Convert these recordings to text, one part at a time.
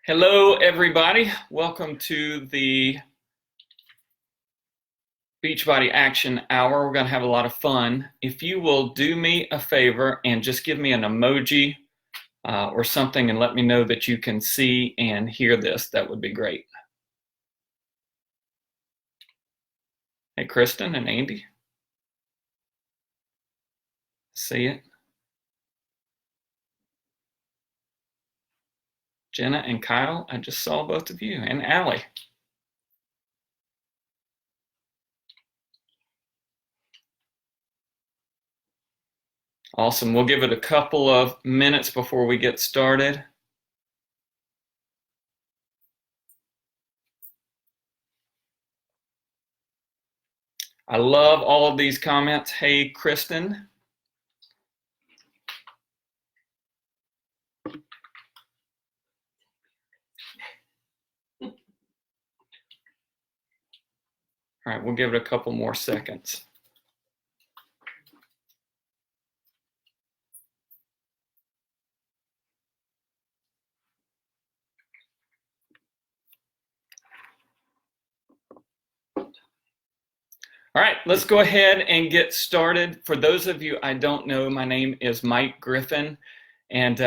Hello, everybody. Welcome to the Beachbody Action Hour. We're going to have a lot of fun. If you will do me a favor and just give me an emoji or something and let me know that you can see and hear this, that would be great. Hey, Kristen and Andy. See it? Jenna and Kyle, I just saw both of you, and Allie. Awesome. We'll give it a couple of minutes before we get started. I love all of these comments. Hey, Kristen. All right, we'll give it a couple more seconds. All right, let's go ahead and get started. For those of you I don't know, my name is Mike Griffin, and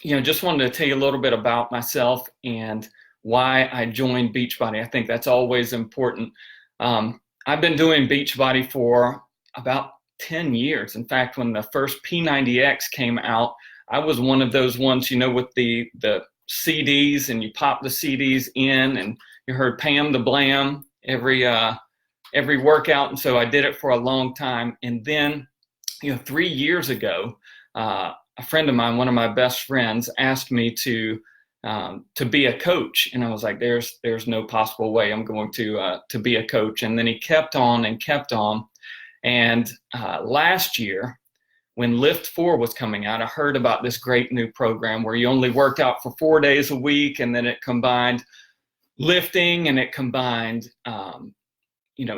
just wanted to tell you a little bit about myself and why I joined Beachbody. I think that's always important. I've been doing Beachbody for about 10 years. In fact, when the first P90X came out, I was one of those ones, with the CDs, and you pop the CDs in, and you heard Pam the Blam every workout. And so I did it for a long time. And then, 3 years ago, a friend of mine, one of my best friends, asked me to be a coach. And I was like, there's no possible way I'm going to be a coach. And then he kept on and kept on. And last year, when Lift 4 was coming out, I heard about this great new program where you only worked out for 4 days a week, and then it combined lifting and it combined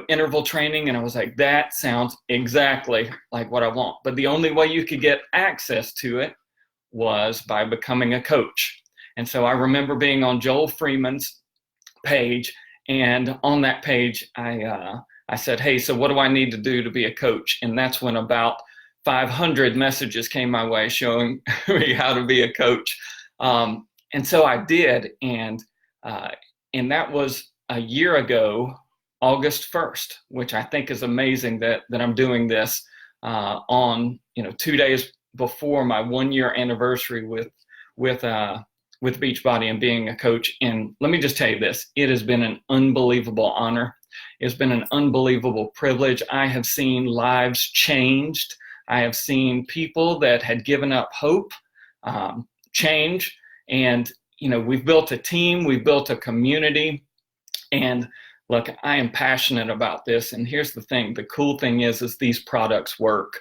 interval training. And I was like, that sounds exactly like what I want. But the only way you could get access to it was by becoming a coach. And so I remember being on Joel Freeman's page, and on that page, I said, hey, so what do I need to do to be a coach? And that's when about 500 messages came my way showing me how to be a coach. And so I did. And that was a year ago, August 1st, which I think is amazing that I'm doing this on 2 days before my 1-year anniversary with Beachbody and being a coach. And let me just tell you this, it has been an unbelievable honor. It's been an unbelievable privilege. I have seen lives changed. I have seen people that had given up hope change. And, we've built a team, we've built a community. And look, I am passionate about this. And here's the thing. The cool thing is these products work.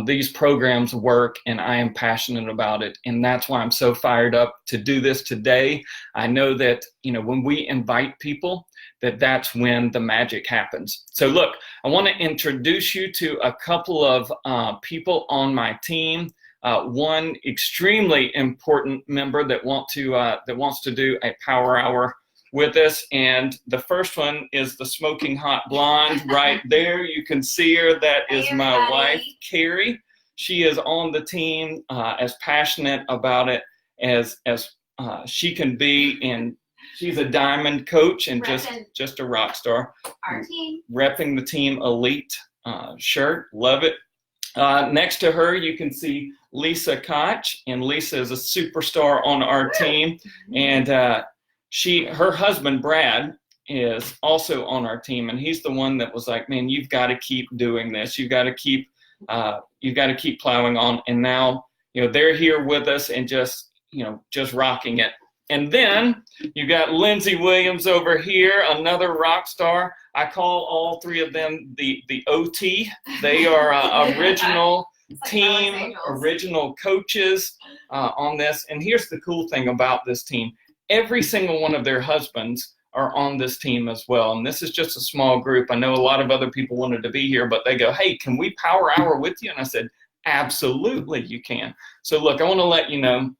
These programs work, and I am passionate about it. And that's why I'm so fired up to do this today. I know that, when we invite people, that's when the magic happens. So look, I want to introduce you to a couple of people on my team. One extremely important member that wants to do a power hour with us, and the first one is the smoking hot blonde right there. You can see her. That is my wife, Carrie. She is on the team, as passionate about it as she can be, and she's a diamond coach and just a rock star. Our team. Repping the Team Elite shirt. Love it. Next to her, you can see Lisa Koch, and Lisa is a superstar on our team, and her husband, Brad, is also on our team, and he's the one that was like, man, you've got to keep doing this. You've got to keep plowing on. And now, they're here with us and just rocking it. And then you got Lindsay Williams over here, another rock star. I call all three of them the OT. They are original team, original coaches on this. And here's the cool thing about this team. Every single one of their husbands are on this team as well. And this is just a small group. I know a lot of other people wanted to be here, but they go, hey, can we power hour with you? And I said, absolutely, you can. So look, I want to let you know,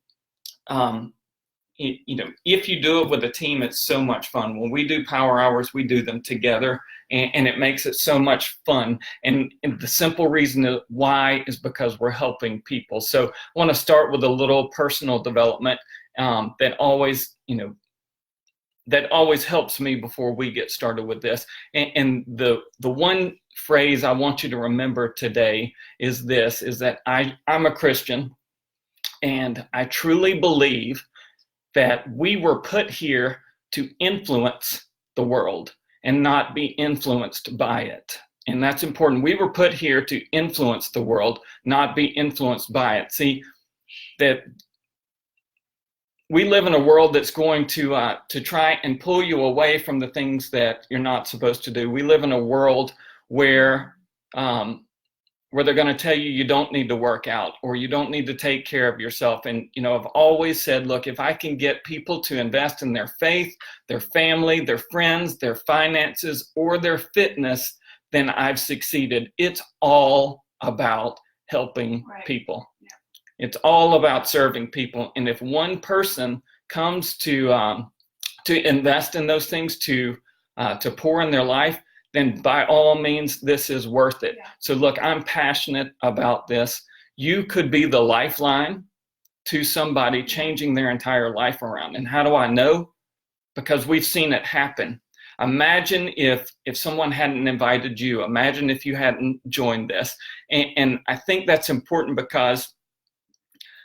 if you do it with a team, it's so much fun. When we do power hours, we do them together, and it makes it so much fun. And the simple reason why is because we're helping people. So I want to start with a little personal development that always helps me before we get started with this. And the one phrase I want you to remember today is this: is that I'm a Christian, and I truly believe that we were put here to influence the world and not be influenced by it. And that's important. We were put here to influence the world, not be influenced by it. See, that we live in a world that's going to try and pull you away from the things that you're not supposed to do. We live in a world where they're going to tell you you don't need to work out, or you don't need to take care of yourself. And, I've always said, look, if I can get people to invest in their faith, their family, their friends, their finances, or their fitness, then I've succeeded. It's all about helping people. Yeah. It's all about serving people. And if one person comes to invest in those things, to pour in their life, then by all means, this is worth it. Yeah. So look, I'm passionate about this. You could be the lifeline to somebody changing their entire life around. And how do I know? Because we've seen it happen. Imagine if someone hadn't invited you. Imagine if you hadn't joined this. And I think that's important because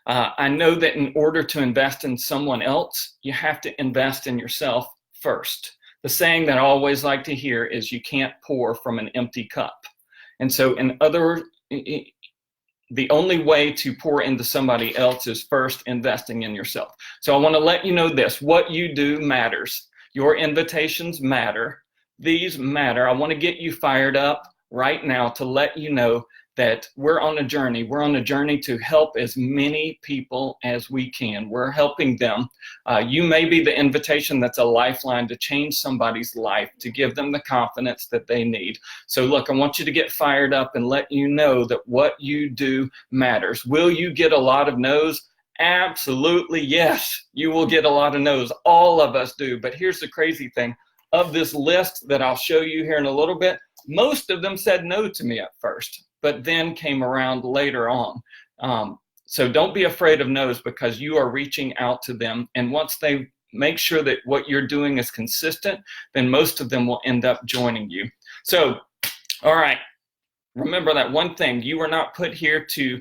I know that in order to invest in someone else, you have to invest in yourself first. The saying that I always like to hear is you can't pour from an empty cup. And so the only way to pour into somebody else is first investing in yourself. So I want to let you know this: what you do matters. Your invitations matter. These matter. I want to get you fired up right now to let you know that we're on a journey. We're on a journey to help as many people as we can. We're helping them. You may be the invitation that's a lifeline to change somebody's life, to give them the confidence that they need. So look, I want you to get fired up and let you know that what you do matters. Will you get a lot of no's? Absolutely, yes. You will get a lot of no's. All of us do. But here's the crazy thing. Of this list that I'll show you here in a little bit, most of them said no to me at first, but then came around later on. So don't be afraid of no's, because you are reaching out to them. And once they make sure that what you're doing is consistent, then most of them will end up joining you. So, all right, remember that one thing: you were not put here to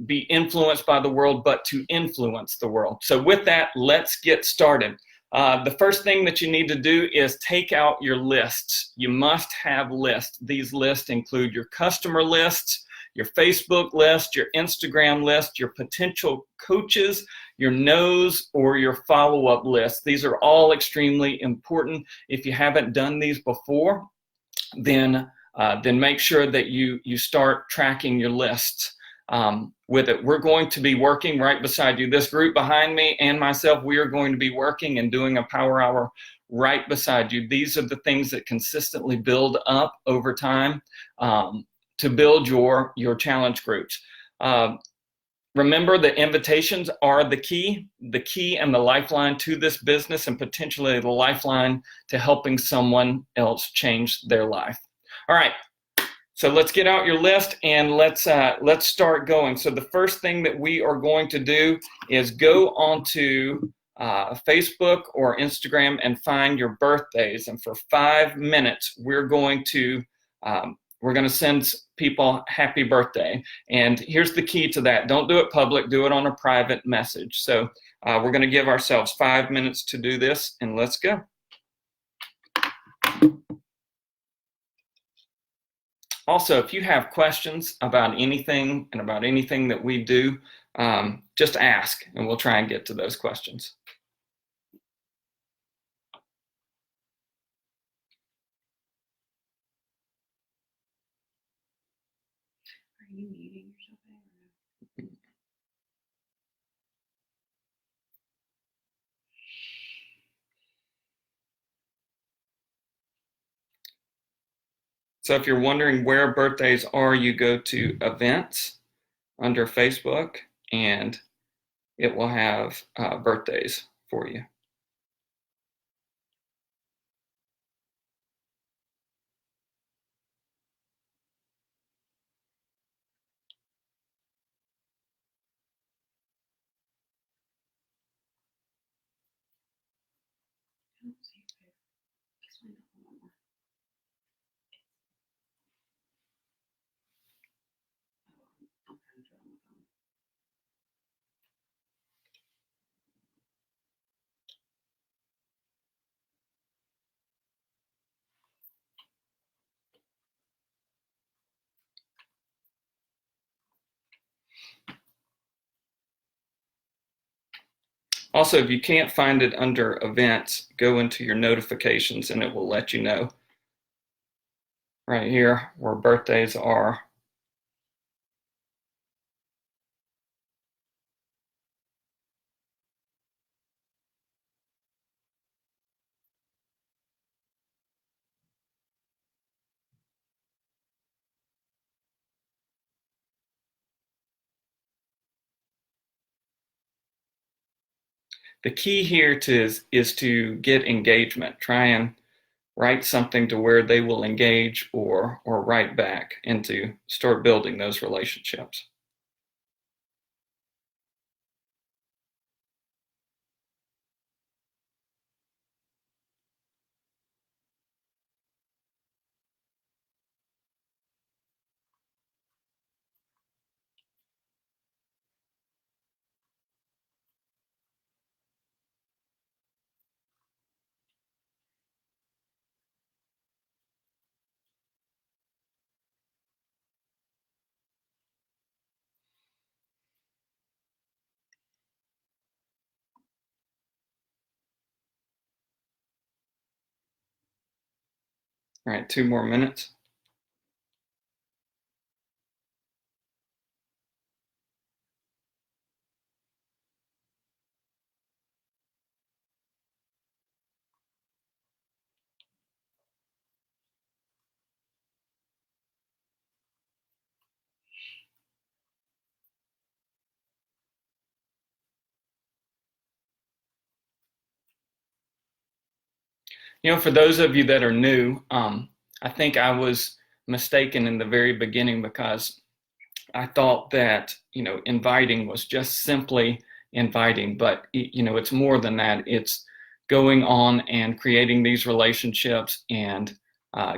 be influenced by the world, but to influence the world. So with that, let's get started. The first thing that you need to do is take out your lists. You must have lists. These lists include your customer lists, your Facebook list, your Instagram list, your potential coaches, your no's, or your follow-up list. These are all extremely important. If you haven't done these before, then make sure that you start tracking your lists. With it. We're going to be working right beside you. This group behind me and myself, we are going to be working and doing a power hour right beside you. These are the things that consistently build up over time to build your challenge groups. Remember, the invitations are the key and the lifeline to this business, and potentially the lifeline to helping someone else change their life. All right. So let's get out your list and let's start going. So the first thing that we are going to do is go onto Facebook or Instagram and find your birthdays. And for 5 minutes, we're going to send people happy birthday. And here's the key to that: don't do it public, do it on a private message. So we're going to give ourselves 5 minutes to do this, and let's go. Also, if you have questions about anything and about anything that we do, just ask, and we'll try and get to those questions. Are you muting yourself? So if you're wondering where birthdays are, you go to events under Facebook, and it will have birthdays for you. Also, if you can't find it under events, go into your notifications and it will let you know right here where birthdays are. The key here is to get engagement. Try and write something to where they will engage or write back, and to start building those relationships. All right, 2 more minutes. For those of you that are new, I think I was mistaken in the very beginning, because I thought that, inviting was just simply inviting, but, it's more than that. It's going on and creating these relationships and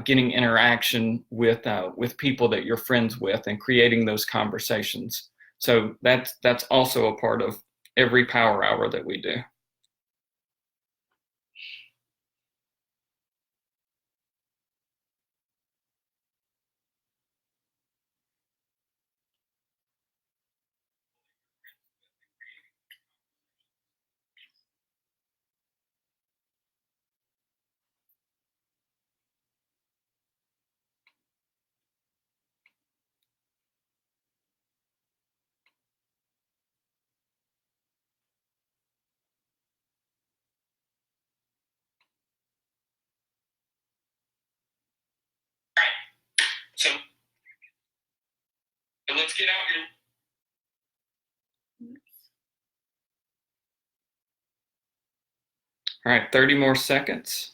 getting interaction with people that you're friends with, and creating those conversations. So that's also a part of every power hour that we do. So let's get out your. All right, 30 more seconds.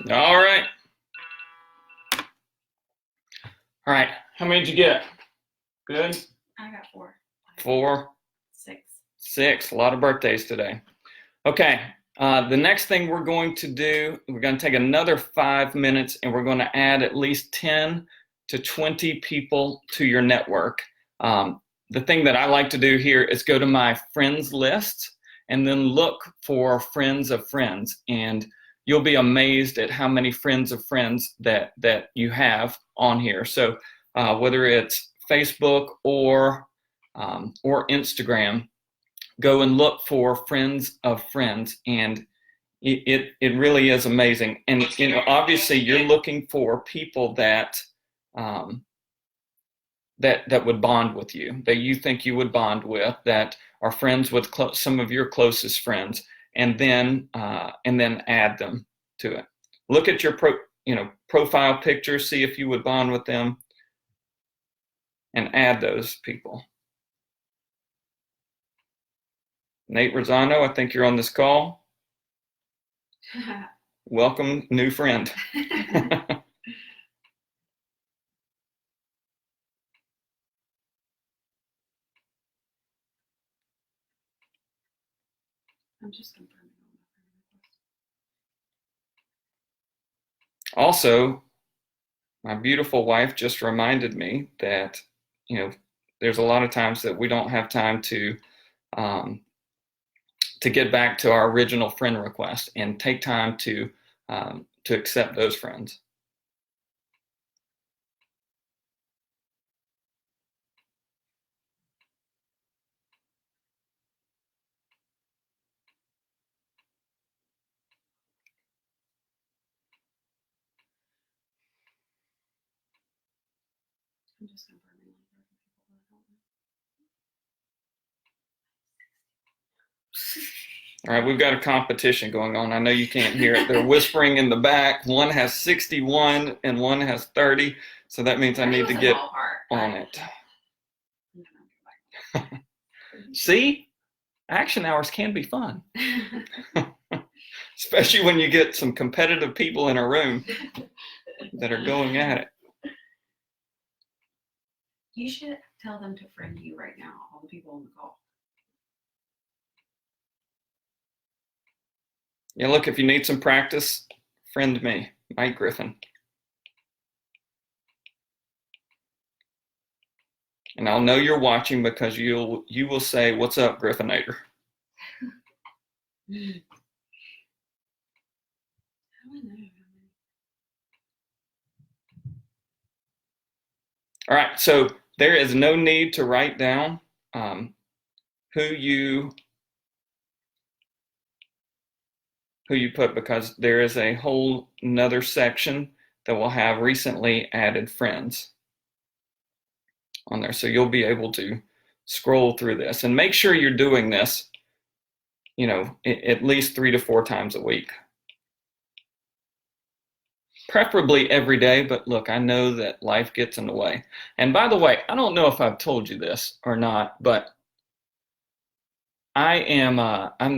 All right. All right. How many did you get? Good? I got 4. 4. 6. 6. A lot of birthdays today. Okay. The next thing we're going to do, we're going to take another 5 minutes, and we're going to add at least 10 to 20 people to your network. The thing that I like to do here is go to my friends list and then look for friends of friends. And you'll be amazed at how many friends of friends that you have on here. So whether it's Facebook or Instagram, go and look for friends of friends, and it really is amazing. And obviously you're looking for people that that would bond with you, that you think you would bond with, that are friends with some of your closest friends, and then add them to it. Look at your profile picture, see if you would bond with them, and add those people. Nate Rosano, I think you're on this call. Welcome, new friend. I'm just confirming all my friend requests. Also, my beautiful wife just reminded me that, there's a lot of times that we don't have time to get back to our original friend request and take time to accept those friends. I'm just confirming all the people that help me. All right, we've got a competition going on. I know you can't hear it. They're whispering in the back. One has 61 and one has 30. So that means I need to get on it. See? Action hours can be fun. Especially when you get some competitive people in a room that are going at it. You should tell them to friend you right now, all the people on the call. Yeah, look, if you need some practice, friend me, Mike Griffin. And I'll know you're watching because you will say, "What's up, Griffinator?" How do I know? All right, so there is no need to write down who you put, because there is a whole another section that will have recently added friends on there. So you'll be able to scroll through this, and make sure you're doing this, at least 3 to 4 times a week. Preferably every day, but look, I know that life gets in the way. And by the way, I don't know if I've told you this or not, but I'm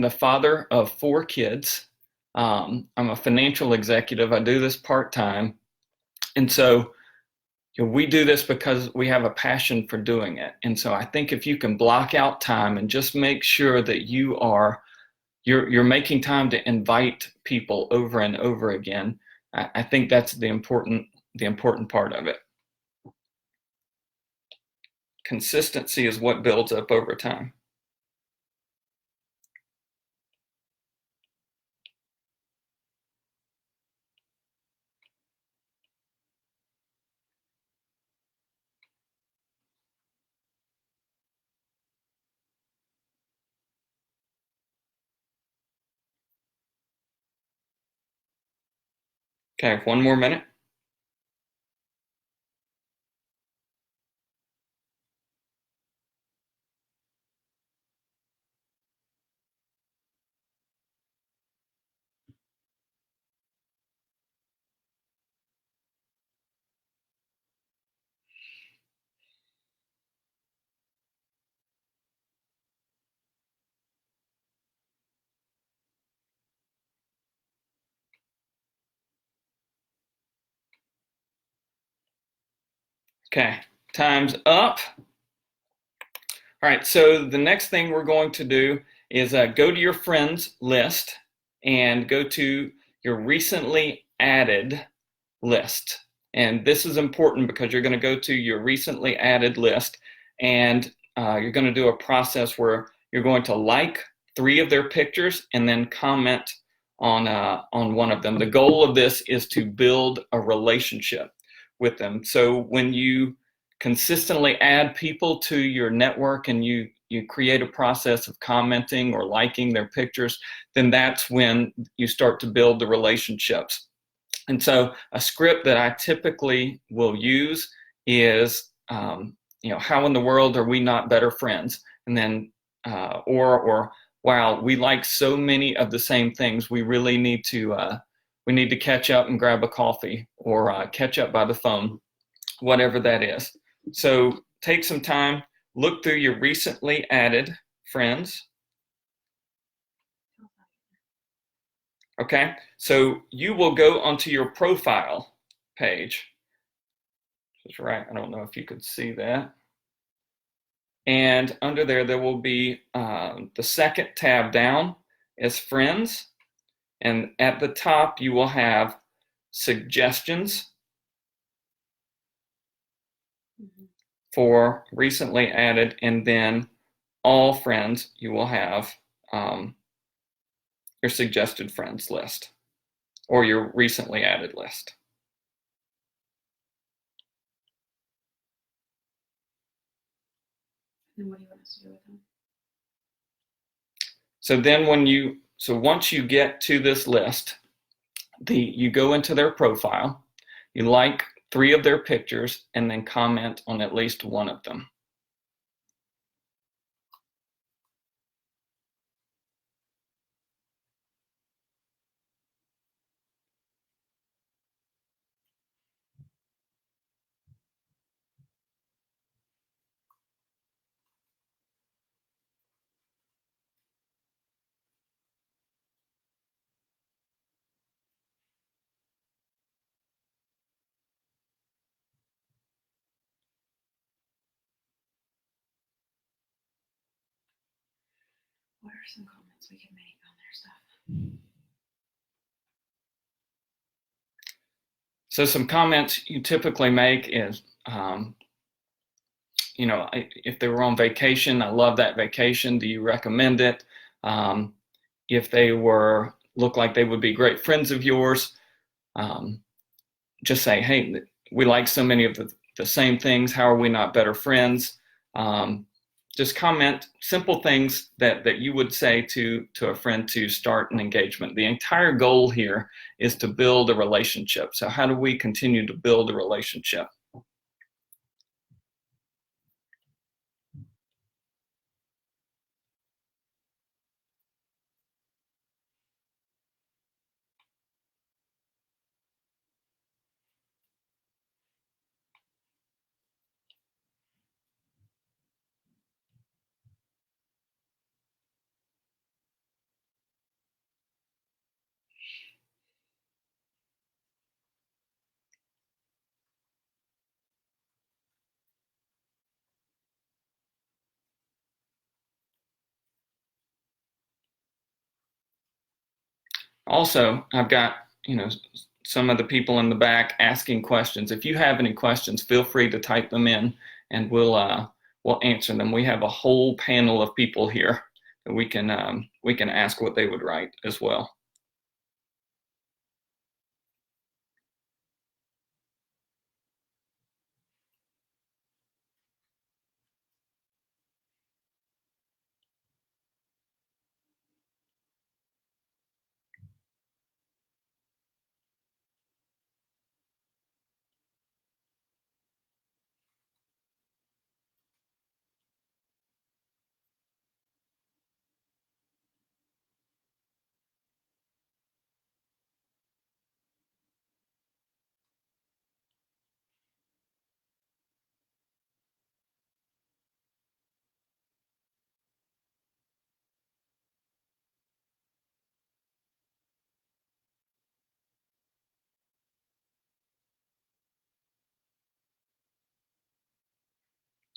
the father of 4 kids. I'm a financial executive. I do this part-time. And so we do this because we have a passion for doing it. And so I think if you can block out time and just make sure that you're making time to invite people over and over again, I think that's the important part of it. Consistency is what builds up over time. Okay, 1 more minute. Okay, time's up. All right, so the next thing we're going to do is go to your friends list and go to your recently added list. And this is important because you're going to go to your recently added list, and you're going to do a process where you're going to like 3 of their pictures and then comment on one of them. The goal of this is to build a relationship with them. So when you consistently add people to your network and you you create a process of commenting or liking their pictures, then that's when you start to build the relationships. And so a script that I typically will use is, how in the world are we not better friends? And then, or wow, we like so many of the same things. We really need to catch up and grab a coffee, or catch up by the phone, whatever that is. So take some time, look through your recently added friends. Okay, so you will go onto your profile page. That's right. I don't know if you could see that. And under there will be the second tab down is friends. And at the top, you will have suggestions for recently added, and then all friends, you will have your suggested friends list or your recently added list. And what do you want us to do with them? So then once you get to this list, you go into their profile, you like 3 of their pictures, and then comment on at least one of them. What are some comments we can make on their stuff? So some comments you typically make is, if they were on vacation, I love that vacation. Do you recommend it? If they look like they would be great friends of yours, just say, hey, we like so many of the same things. How are we not better friends? Just comment simple things that you would say to a friend to start an engagement. The entire goal here is to build a relationship. So how do we continue to build a relationship? Also, I've got, some of the people in the back asking questions. If you have any questions, feel free to type them in, and we'll answer them. We have a whole panel of people here that we can ask what they would write as well.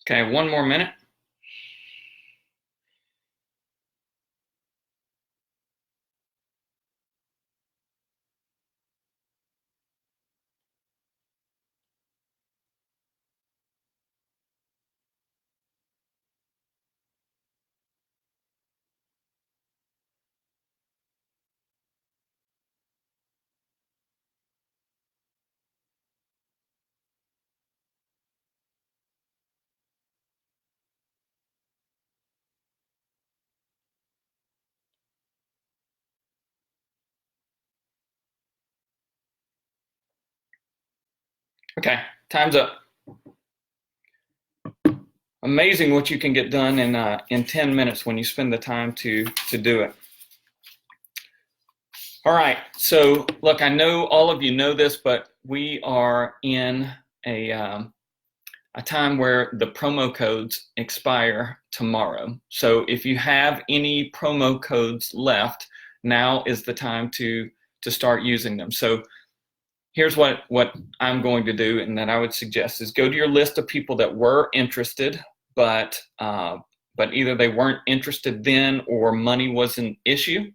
Okay, one more minute. Okay, time's up. Amazing what you can get done in 10 minutes when you spend the time to do it. All right, so look, I know all of you know this, but we are in a time where the promo codes expire tomorrow. So if you have any promo codes left, now is the time to start using them. So here's what I'm going to do, and that I would suggest is go to your list of people that were interested, but either they weren't interested then or money was an issue.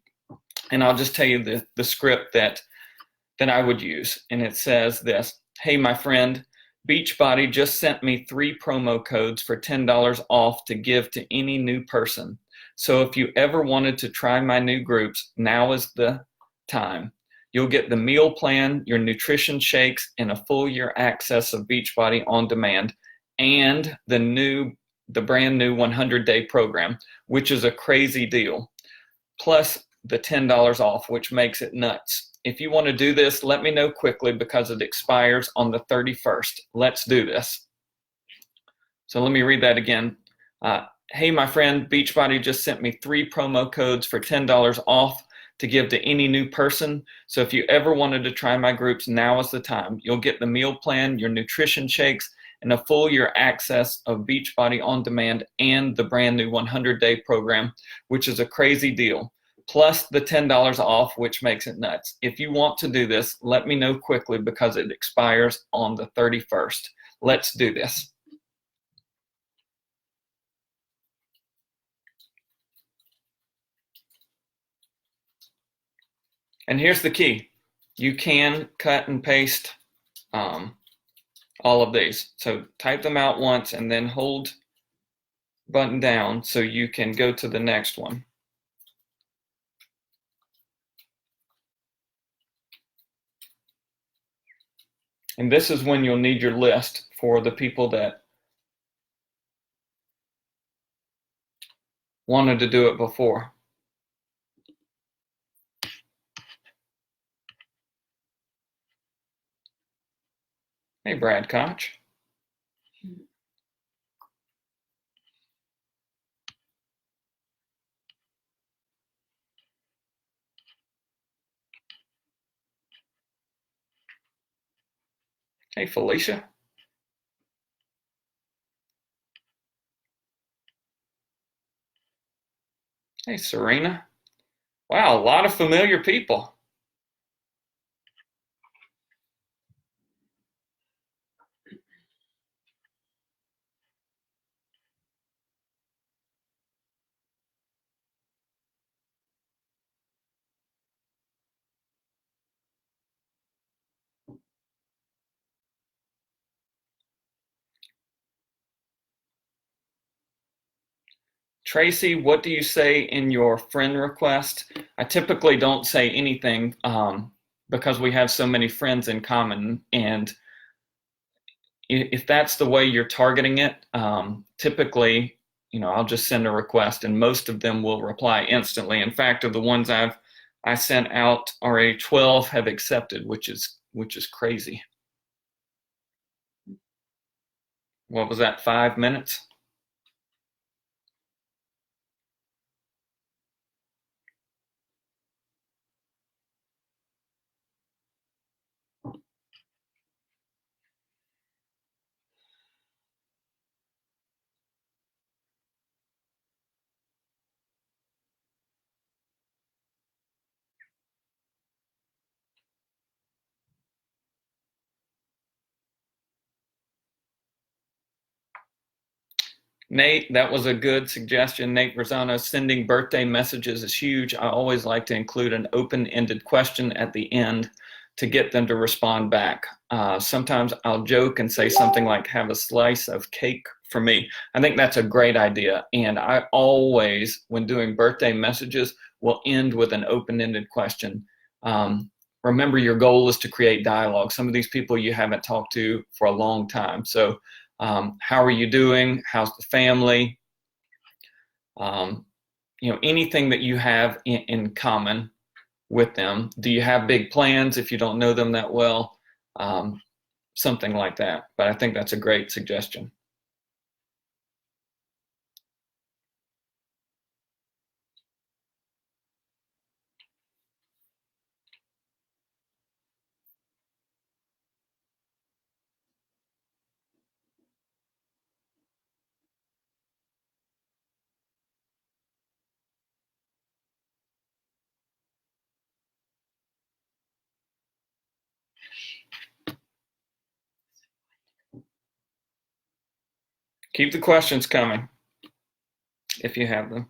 And I'll just tell you the script that I would use. And it says this: hey, my friend, Beachbody just sent me 3 promo codes for $10 off to give to any new person. So if you ever wanted to try my new groups, now is the time. You'll get the meal plan, your nutrition shakes, and a full year access of Beachbody on demand, and the brand new 100-day program, which is a crazy deal. Plus the $10 off, which makes it nuts. If you want to do this, let me know quickly because it expires on the 31st. Let's do this. So let me read that again. Hey, my friend, Beachbody just sent me 3 promo codes for $10 off to give to any new person. So if you ever wanted to try my groups, now is the time. You'll get the meal plan, your nutrition shakes, and a full year access of Beachbody on demand and the brand new 100-day program, which is a crazy deal. Plus the $10 off, which makes it nuts. If you want to do this, let me know quickly because it expires on the 31st. Let's do this. And here's the key. You can cut and paste all of these. So type them out once and then hold button down so you can go to the next one. And this is when you'll need your list for the people that wanted to do it before. Hey, Brad Koch. Hey, Felicia. Hey, Serena. Wow, a lot of familiar people. Tracy, what do you say in your friend request? I typically don't say anything because we have so many friends in common. And if that's the way you're targeting it, typically, I'll just send a request and most of them will reply instantly. In fact, of the ones I sent out, already 12 have accepted, which is crazy. What was that, 5 minutes? Nate, that was a good suggestion. Nate Rosano, sending birthday messages is huge. I always like to include an open-ended question at the end to get them to respond back. Sometimes I'll joke and say something like, have a slice of cake for me. I think that's a great idea. And I always, when doing birthday messages, will end with an open-ended question. Remember, your goal is to create dialogue. Some of these people you haven't talked to for a long time. So how are you doing? How's the family? Anything that you have in common with them. Do you have big plans if you don't know them that well? something like that. But I think that's a great suggestion. Keep the questions coming if you have them.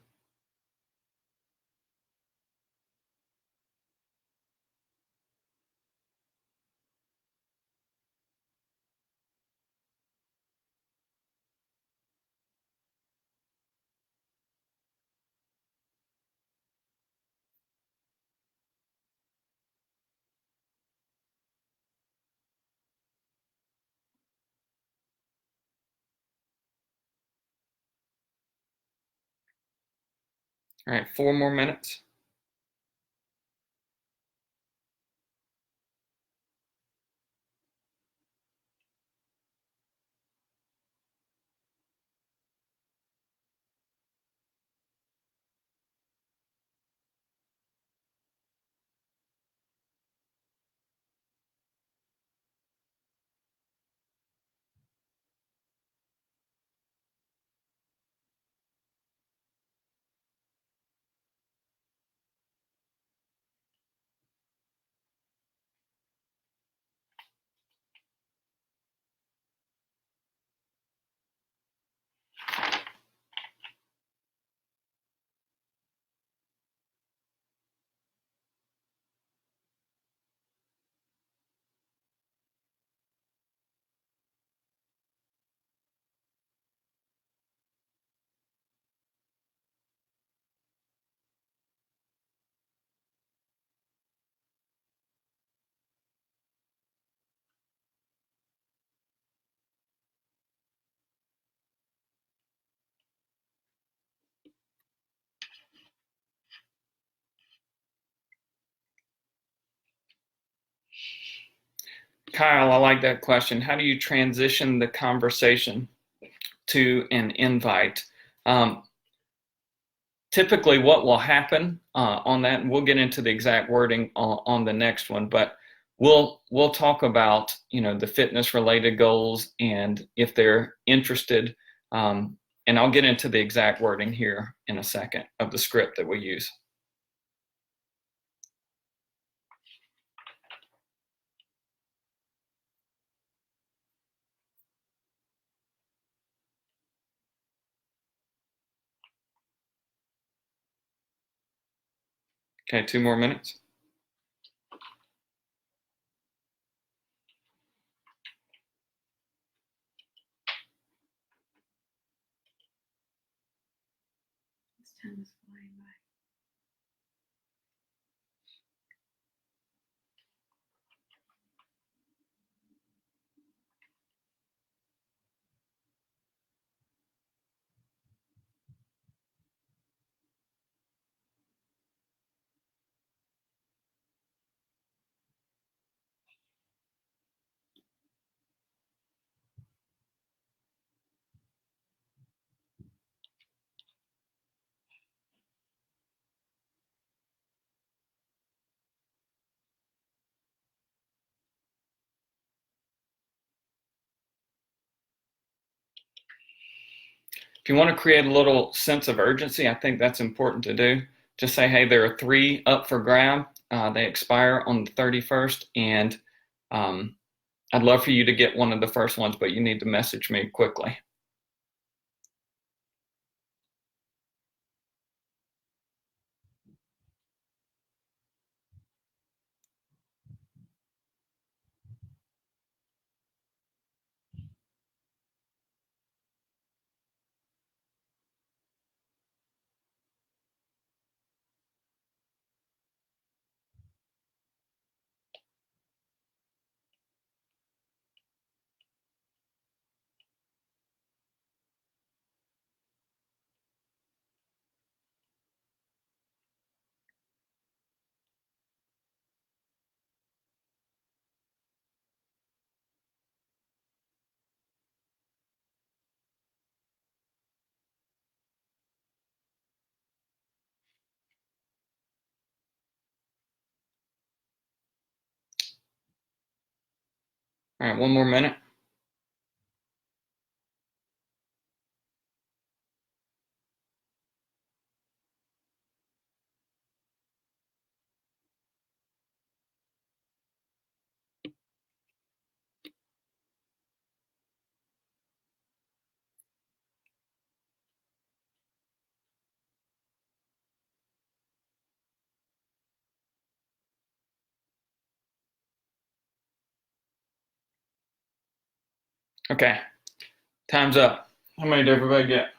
All right, 4 more minutes. Kyle, I like that question. How do you transition the conversation to an invite? Um, Typically, what will happen on that, and we'll get into the exact wording on the next one, but we'll talk about the fitness related goals and if they're interested, and I'll get into the exact wording here in a second of the script that we use. Okay, 2 more minutes. This time is flying by. If you want to create a little sense of urgency, I think that's important to do. Just say, hey, there are 3 up for grab. They expire on the 31st, and I'd love for you to get one of the first ones, but you need to message me quickly. All right, one more minute. Okay, time's up. How many did everybody get?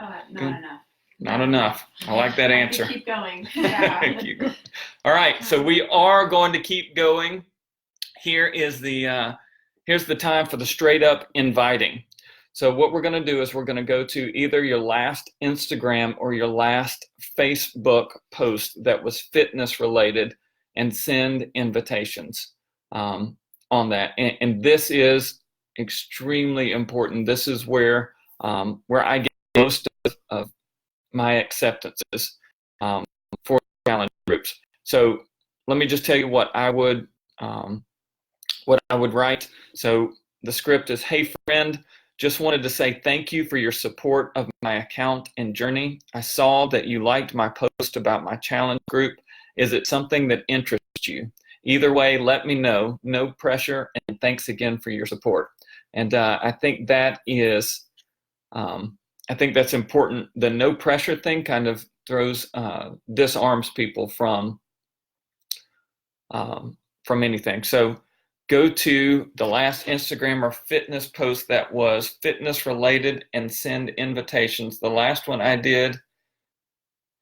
Not Good. enough. Not enough. I like that answer. Keep going. Yeah. Keep going. All right, so we are going to keep going. Here's the time for the straight up inviting. So what we're going to do is we're going to go to either your last Instagram or your last Facebook post that was fitness related and send invitations on that. And this is extremely important. This is where I get most of my acceptances for challenge groups. So let me just tell you what I would write. So the script is, hey friend, just wanted to say thank you for your support of my account and journey. I saw that you liked my post about my challenge group. Is it something that interests you? Either way, let me know. No pressure, and thanks again for your support. And I think that is, I think that's important. The no pressure thing kind of disarms people from anything. So go to the last Instagram or fitness post that was fitness related and send invitations. The last one I did,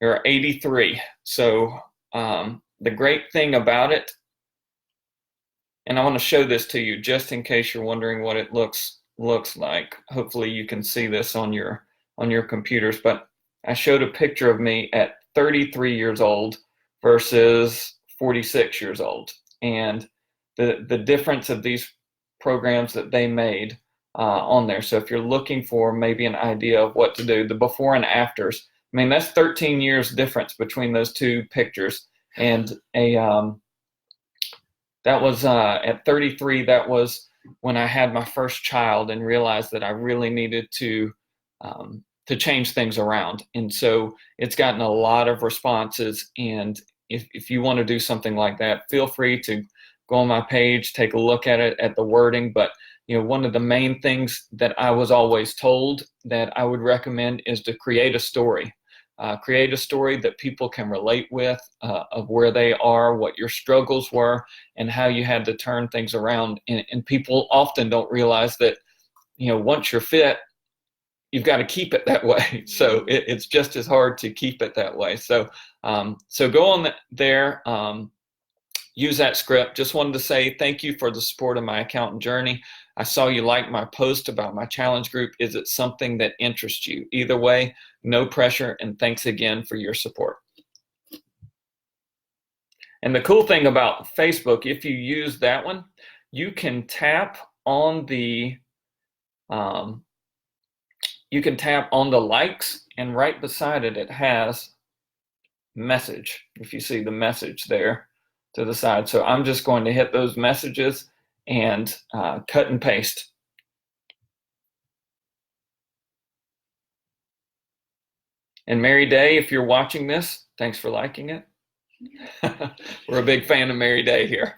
there are 83. So the great thing about it, and I want to show this to you just in case you're wondering what it looks like. Hopefully you can see this on your computers, but I showed a picture of me at 33 years old versus 46 years old, and the difference of these programs that they made on there. So if you're looking for maybe an idea of what to do, the before and afters, I mean, that's 13 years difference between those two pictures. And that was at 33, that was when I had my first child and realized that I really needed to change things around. And so it's gotten a lot of responses. And if you want to do something like that, feel free to go on my page, take a look at it, at the wording. But one of the main things that I was always told that I would recommend is to create a story. Create a story that people can relate with, of where they are, what your struggles were, and how you had to turn things around. And people often don't realize that, once you're fit, you've got to keep it that way. So it's just as hard to keep it that way. So so go on there, use that script. Just wanted to say thank you for the support of my accountant journey. I saw you like my post about my challenge group. Is it something that interests you? Either way, no pressure, and thanks again for your support. And the cool thing about Facebook, if you use that one, you can tap on the likes, and right beside it, it has message. If you see the message there to the side. So I'm just going to hit those messages and cut and paste. And Mary Day, if you're watching this, thanks for liking it. We're a big fan of Mary Day here.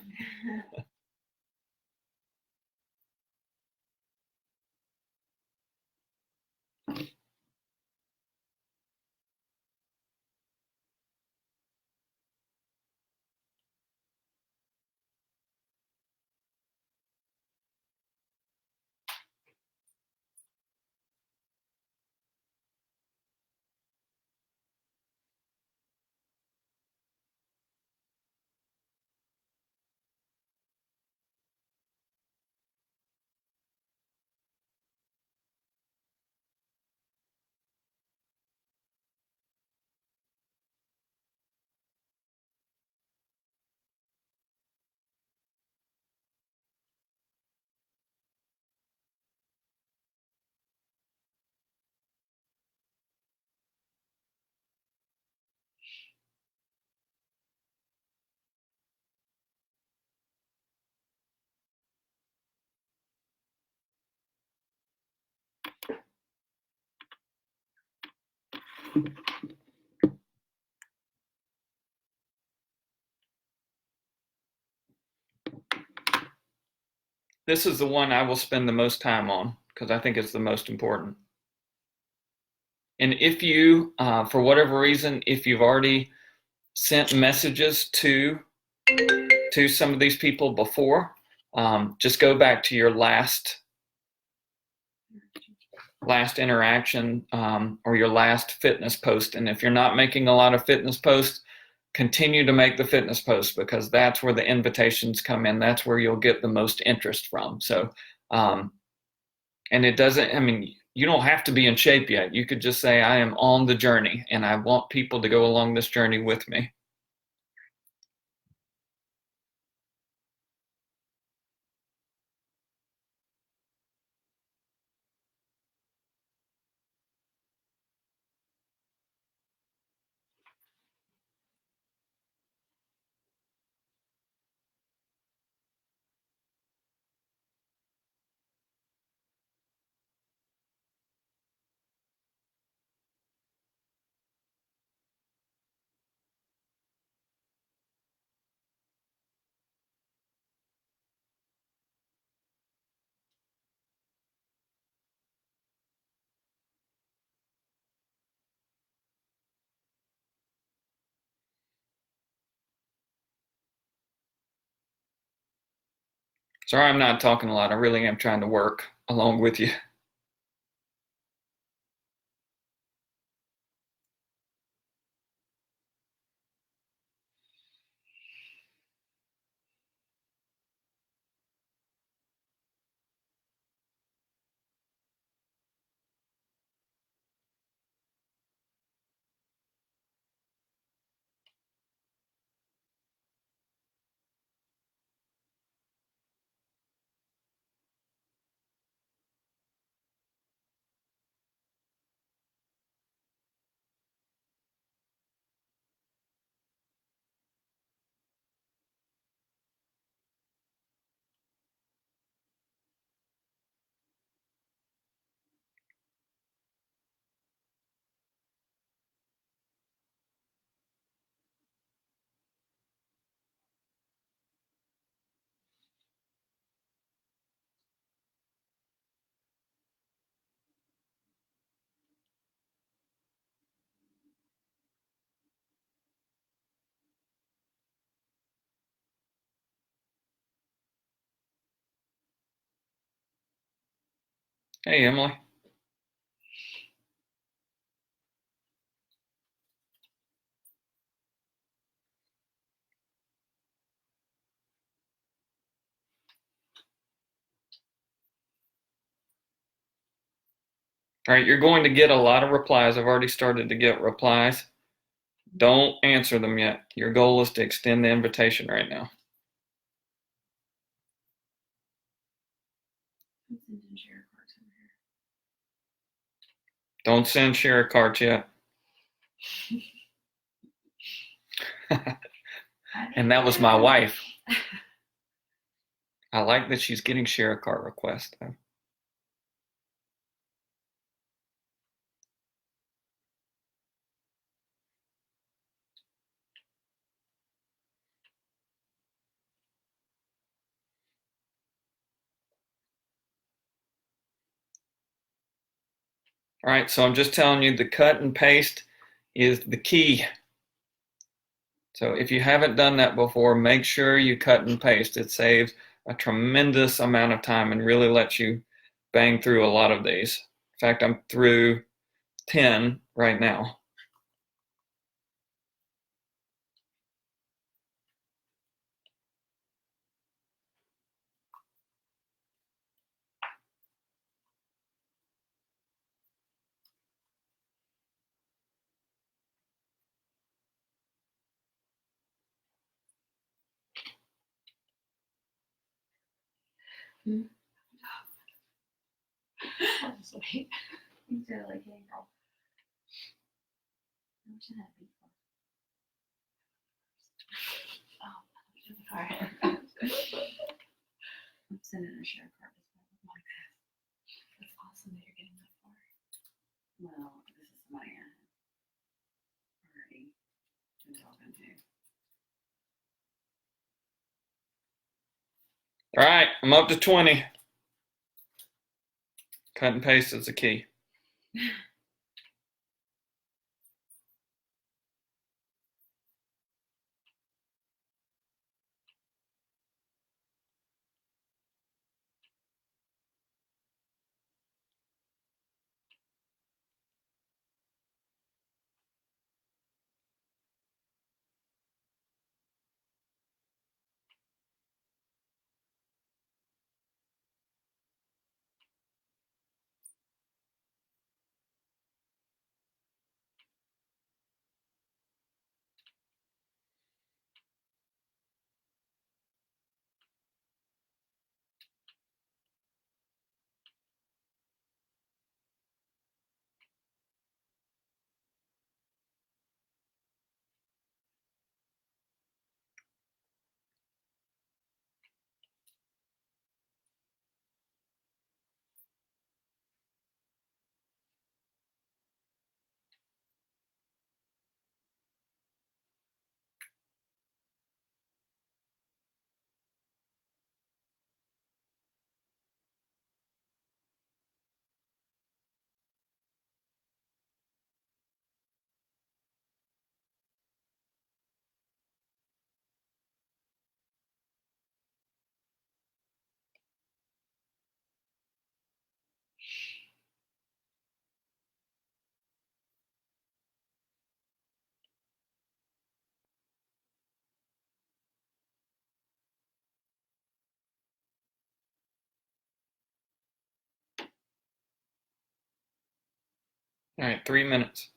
This is the one I will spend the most time on because I think it's the most important. And if you, for whatever reason, if you've already sent messages to some of these people before, just go back to your last interaction or your last fitness post. And if you're not making a lot of fitness posts, continue to make the fitness posts because that's where the invitations come in. That's where you'll get the most interest from. So, and it doesn't, I mean, you don't have to be in shape yet. You could just say, I am on the journey and I want people to go along this journey with me. Sorry, I'm not talking a lot. I really am trying to work along with you. Hey, Emily. All right, you're going to get a lot of replies. I've already started to get replies. Don't answer them yet. Your goal is to extend the invitation right now. Don't send share cards yet. And that was my wife. I like that she's getting share card requests. All right, so I'm just telling you the cut and paste is the key. So if you haven't done that before, make sure you cut and paste. It saves a tremendous amount of time and really lets you bang through a lot of these. In fact, I'm through 10 right now. Just wait. You said like, hey, girl. What's that be for? Oh, all right. I'm sending a share card. That's awesome that you're getting that far. Well, this is somebody All right, I'm up to 20. Cut and paste is the key. All right, 3 minutes.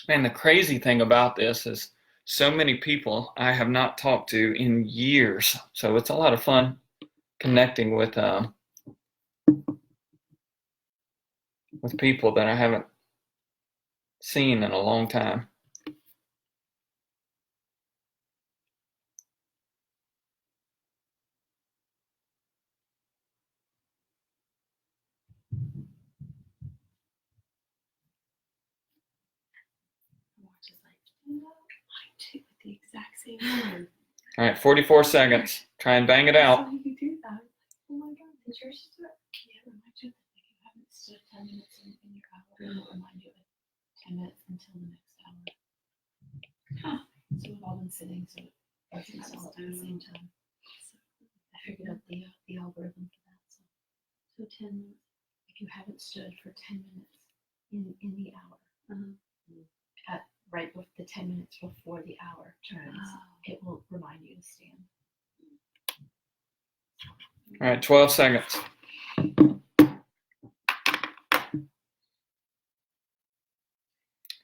Man, the crazy thing about this is so many people I have not talked to in years. So it's a lot of fun connecting with people that I haven't seen in a long time. Watch is like, mine too, with the exact same one. All right, 44 seconds. Try and bang it out. So you do that. Oh my god, did yours just do it? Yeah, remind you that if you haven't stood 10 minutes in your hour, it will remind you of 10 minutes until the next hour. Huh. So we've all been sitting, so it doesn't all at the same time. So I figured out the algorithm for that. So 10 minutes. If you haven't stood for 10 minutes in the hour, at right before the 10 minutes before the hour turns, it will remind you to stand. All right, 12 seconds.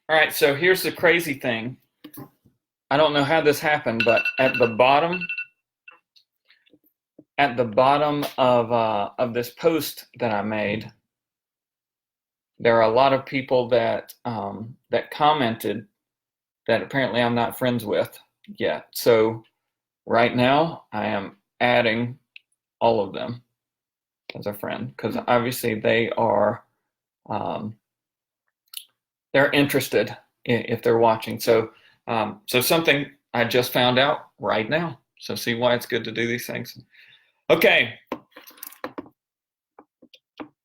All right, so here's the crazy thing. I don't know how this happened, but at the bottom of this post that I made, there are a lot of people that that commented that apparently I'm not friends with yet. So right now I am adding all of them as a friend because obviously they are they're interested if they're watching. So so something I just found out right now. So see why it's good to do these things. Okay.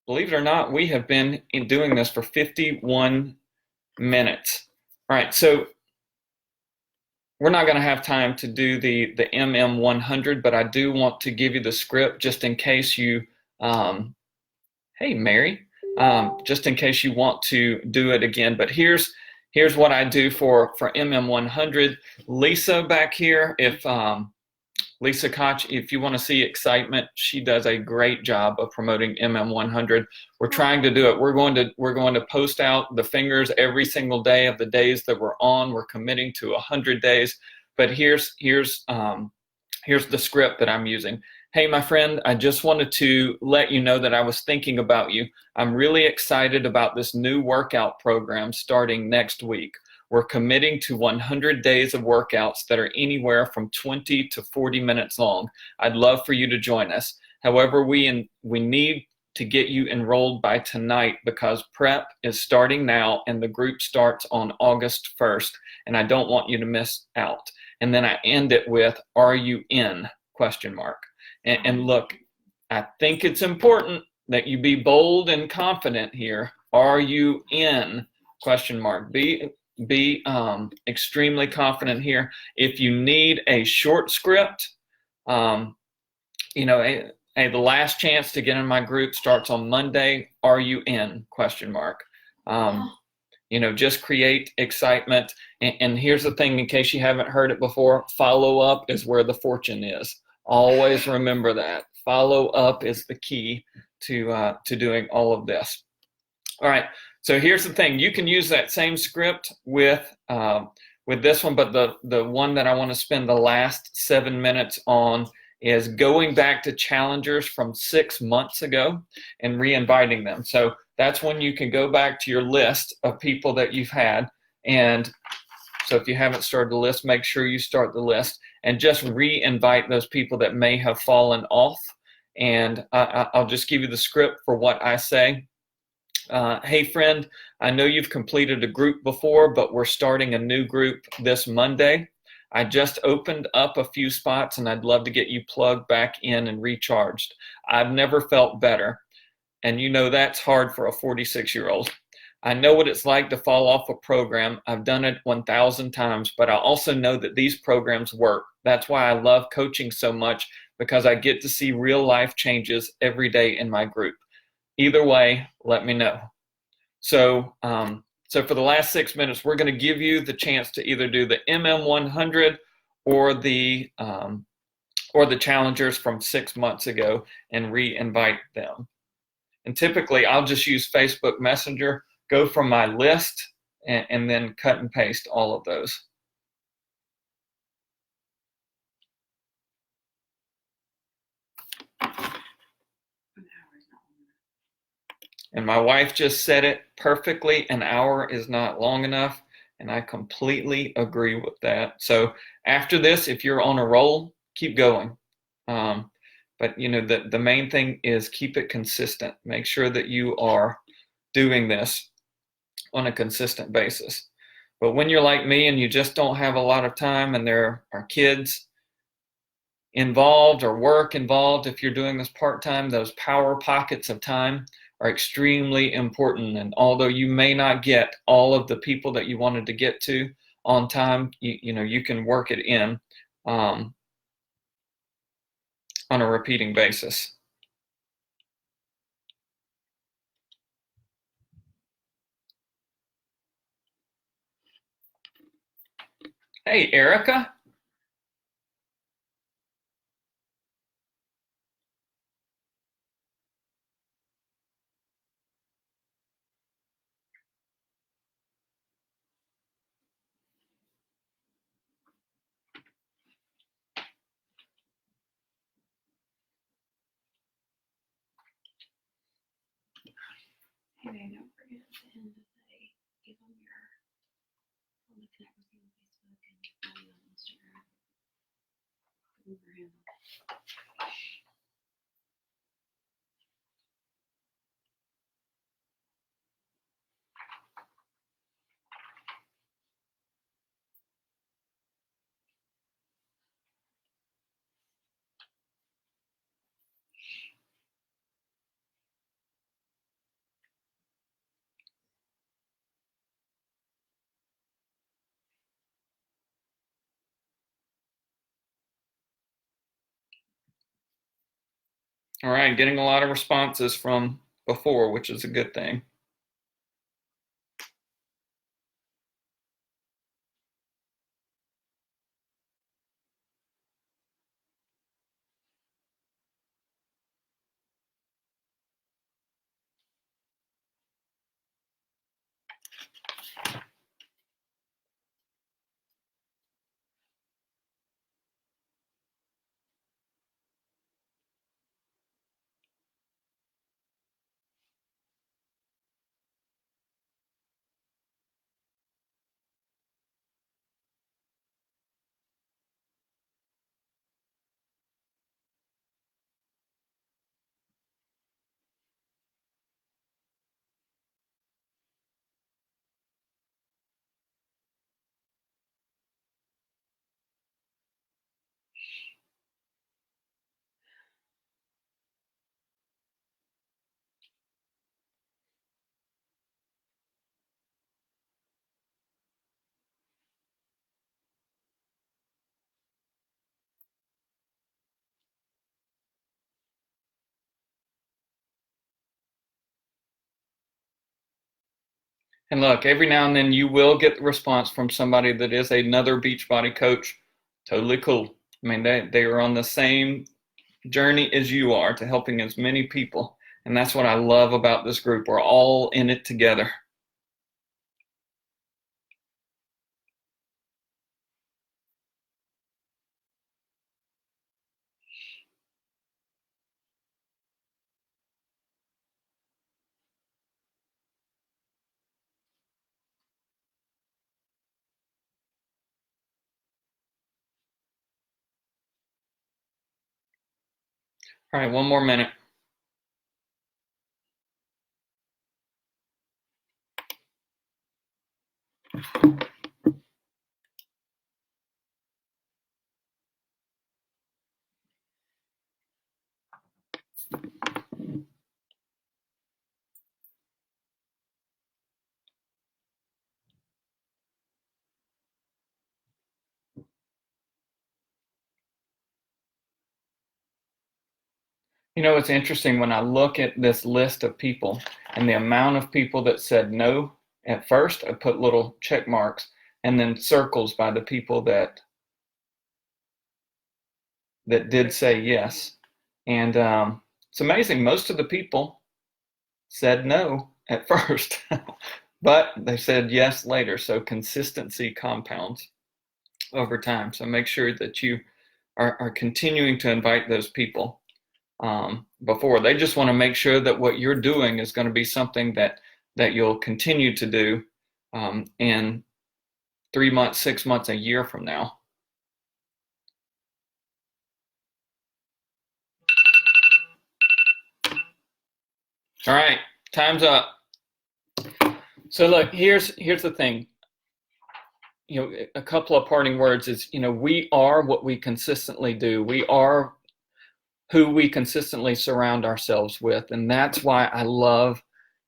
Believe it or not, we have been doing this for 51 minutes. All right, so we're not going to have time to do the MM100, but I do want to give you the script just in case you, hey Mary, just in case you want to do it again. But here's what I do for MM100. Lisa back here, if Lisa Koch, if you want to see excitement, she does a great job of promoting MM100. We're trying to do it. We're going to post out the fingers every single day of the days that we're on. We're committing to 100 days. But here's the script that I'm using. Hey, my friend, I just wanted to let you know that I was thinking about you. I'm really excited about this new workout program starting next week. We're committing to 100 days of workouts that are anywhere from 20 to 40 minutes long. I'd love for you to join us. However, we need to get you enrolled by tonight because prep is starting now and the group starts on August 1st, and I don't want you to miss out. And then I end it with, are you in? ? And look, I think it's important that you be bold and confident here. Are you in ? Be extremely confident here. If you need a short script, you know, hey, the last chance to get in my group starts on Monday. Are you in ? You know, just create excitement. And here's the thing, in case you haven't heard it before, follow up is where the fortune is. Always remember that. Follow up is the key to doing all of this. All right. So here's the thing. You can use that same script with this one, but the one that I want to spend the last 7 minutes on is going back to challengers from 6 months ago and re-inviting them. So that's when you can go back to your list of people that you've had. And so if you haven't started the list, make sure you start the list and just re-invite those people that may have fallen off. And I'll just give you the script for what I say. Hey friend, I know you've completed a group before, but we're starting a new group this Monday. I just opened up a few spots and I'd love to get you plugged back in and recharged. I've never felt better. And you know that's hard for a 46-year-old. I know what it's like to fall off a program. I've done it 1,000 times, but I also know that these programs work. That's why I love coaching so much, because I get to see real life changes every day in my group. Either way, let me know. So, so for the last 6 minutes, we're going to give you the chance to either do the MM100 or the challengers from 6 months ago and re-invite them. And typically, I'll just use Facebook Messenger, go from my list, and then cut and paste all of those. And my wife just said it perfectly. An hour is not long enough. And I completely agree with that. So after this, if you're on a roll, keep going. But you know, the main thing is keep it consistent. Make sure that you are doing this on a consistent basis. But when you're like me and you just don't have a lot of time and there are kids involved or work involved, if you're doing this part-time, those power pockets of time are extremely important. And although you may not get all of the people that you wanted to get to on time, you know, you can work it in on a repeating basis. Hey, Erica. Okay, don't forget at the end of the day, give them your, I'm gonna connect with you on Facebook and follow you on Instagram. Give them your handle. All right, getting a lot of responses from before, which is a good thing. And look, every now and then you will get the response from somebody that is another Beachbody coach. Totally cool. I mean, they are on the same journey as you are to helping as many people. And that's what I love about this group. We're all in it together. All right, one more minute. You know, it's interesting when I look at this list of people and the amount of people that said no at first, I put little check marks and then circles by the people that did say yes. And it's amazing. Most of the people said no at first, but they said yes later. So consistency compounds over time. So make sure that you are continuing to invite those people before. They just want to make sure that what you're doing is going to be something that you'll continue to do in 3 months, 6 months, a year from now. All right, time's up. So look, here's the thing. You know, a couple of parting words is, you know, we are what we consistently do. We are who we consistently surround ourselves with. And that's why I love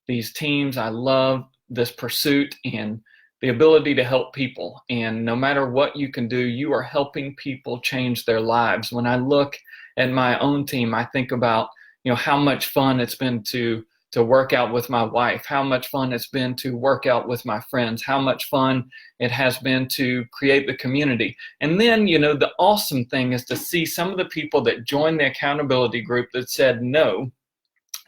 these teams. I love this pursuit and the ability to help people. And no matter what you can do, you are helping people change their lives. When I look at my own team, I think about, you know, how much fun it's been to work out with my wife, how much fun it's been to work out with my friends, how much fun it has been to create the community. And then, you know, the awesome thing is to see some of the people that joined the accountability group that said no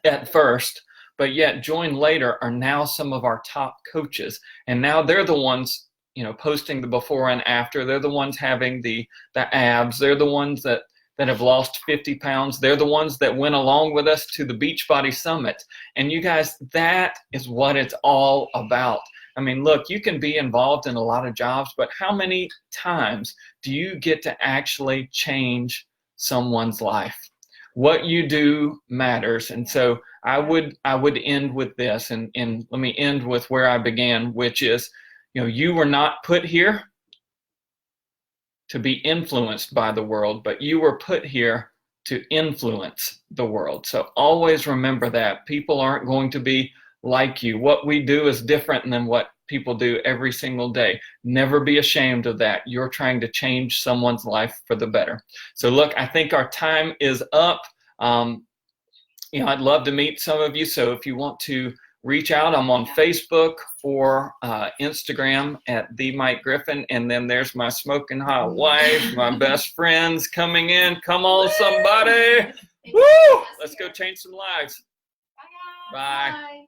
at first, but yet joined later are now some of our top coaches. And now they're the ones, you know, posting the before and after. They're the ones having the abs. They're the ones that that have lost 50 pounds. They're the ones that went along with us to the Beachbody Summit. And you guys, that is what it's all about. I mean, look, you can be involved in a lot of jobs, but how many times do you get to actually change someone's life? What you do matters. And so I would end with this, and let me end with where I began, which is, you were not put here to be influenced by the world, but you were put here to influence the world. So always remember that. People aren't going to be like you. What we do is different than what people do every single day. Never be ashamed of that. You're trying to change someone's life for the better. So look, I think our time is up. I'd love to meet some of you. So if you want to reach out, I'm on Facebook or Instagram at the Mike Griffin. And then there's my smoking hot wife, my best friends coming in. Come on, somebody. Woo! Let's go change some lives. Bye, guys. Bye. Bye.